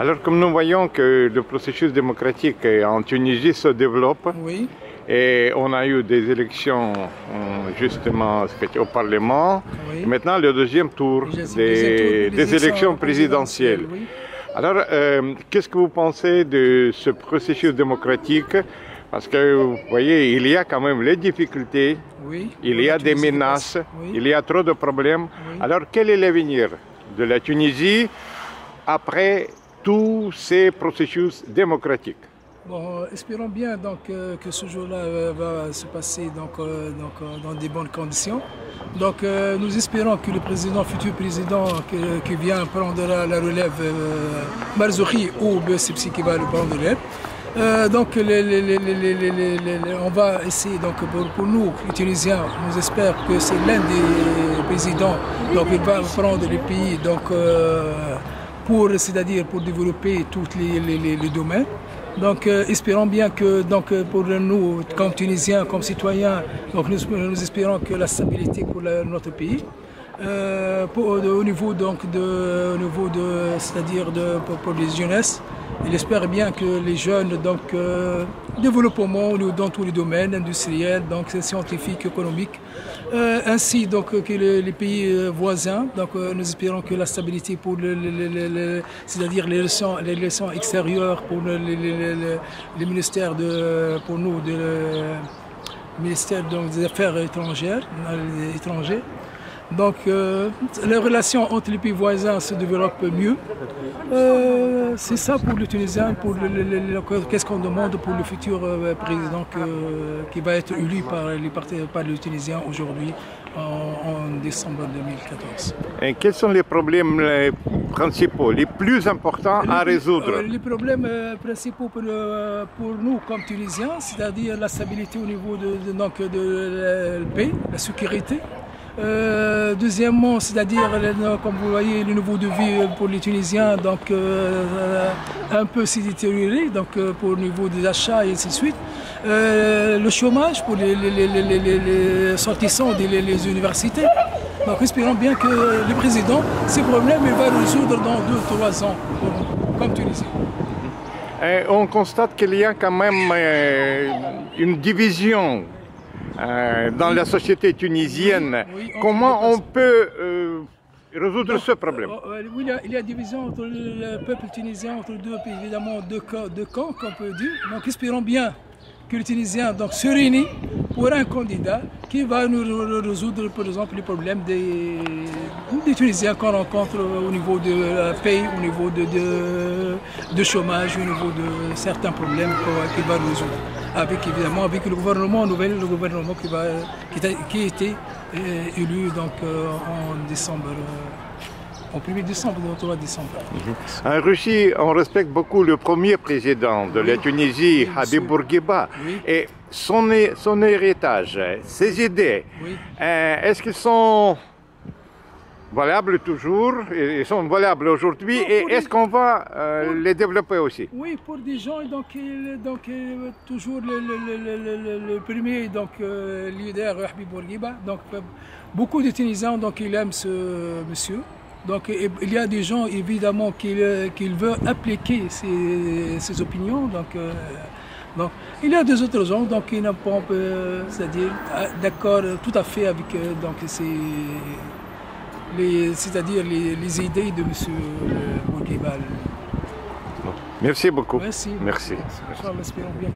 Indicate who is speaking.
Speaker 1: Alors, comme nous voyons que le processus démocratique en Tunisie se développe,
Speaker 2: Oui,
Speaker 1: et on a eu des élections justement au Parlement,
Speaker 2: oui.
Speaker 1: et maintenant le deuxième tour des élections présidentielles.
Speaker 2: Oui.
Speaker 1: Alors, qu'est-ce que vous pensez de ce processus démocratique? Parce que, vous voyez, il y a quand même les difficultés,
Speaker 2: Oui.
Speaker 1: il y a des menaces,
Speaker 2: Oui.
Speaker 1: il y a trop de problèmes.
Speaker 2: Oui.
Speaker 1: Alors, quel est l'avenir de la Tunisie après tous ces processus démocratiques?
Speaker 2: Bon, espérons bien donc que ce jour-là va se passer dans des bonnes conditions. Donc nous espérons que le futur président qui vient prendre la relève, Marzouri ou Bessebsi qui va le prendre la relève. On va essayer, donc pour nous, les Tunisiens, nous espérons que c'est l'un des présidents, donc il va prendre le pays c'est-à-dire pour développer tous les domaines. Donc espérons bien que pour nous, comme Tunisiens, comme citoyens, donc nous espérons que la stabilité pour notre pays. Au niveau c'est-à-dire pour les jeunesses, il espère bien que les jeunes développement dans tous les domaines industriels, donc scientifiques, économiques, ainsi donc que les pays voisins. Donc nous espérons que la stabilité pour c'est-à-dire les relations extérieures pour les ministères pour nous ministère des Affaires étrangères. Donc les relations entre les pays voisins se développent mieux. C'est ça pour les Tunisiens, qu'est-ce qu'on demande pour le futur président qui va être élu par les Tunisiens aujourd'hui en décembre 2014.
Speaker 1: Et quels sont les problèmes principaux, les plus importants à résoudre?
Speaker 2: Les problèmes principaux pour nous comme Tunisiens, c'est-à-dire la stabilité au niveau de la paix, la sécurité. Deuxièmement, c'est-à-dire, comme vous voyez, le niveau de vie pour les Tunisiens, donc un peu s'est détérioré, donc pour le niveau des achats et ainsi de suite. Le chômage pour les sortissants des universités. Donc espérons bien que le président, ces problèmes, il va résoudre dans 2-3 ans, comme Tunisie.
Speaker 1: On constate qu'il y a quand même une division dans la société tunisienne.
Speaker 2: Oui,
Speaker 1: comment on peut résoudre ce problème?
Speaker 2: Oui, il y a division entre le peuple tunisien, entre deux camps, qu'on peut dire. Donc espérons bien que les Tunisiens se réunissent pour un candidat qui va nous résoudre, par exemple, les problèmes des Tunisiens qu'on rencontre au niveau de la paix, au niveau de chômage, au niveau de certains problèmes qu'il va résoudre. Évidemment avec le gouvernement qui a été élu en décembre. Au 1er décembre, au 3 décembre.
Speaker 1: En Russie, on respecte beaucoup le premier président de la Tunisie, Habib Bourguiba, et son héritage, ses idées. Est-ce qu'ils sont valables toujours, ils sont valables aujourd'hui, et est-ce qu'on va les développer aussi?
Speaker 2: Oui, pour des gens, toujours le premier leader, Habib Bourguiba, beaucoup de Tunisiens ils aiment ce monsieur. Donc il y a des gens évidemment qui veulent appliquer ces opinions. Donc il y a des autres gens qui n'ont pas, c'est-à-dire d'accord tout à fait avec c'est-à-dire les idées de M. Bourguiba.
Speaker 1: Merci beaucoup.
Speaker 2: Merci.
Speaker 1: Merci.
Speaker 2: Merci.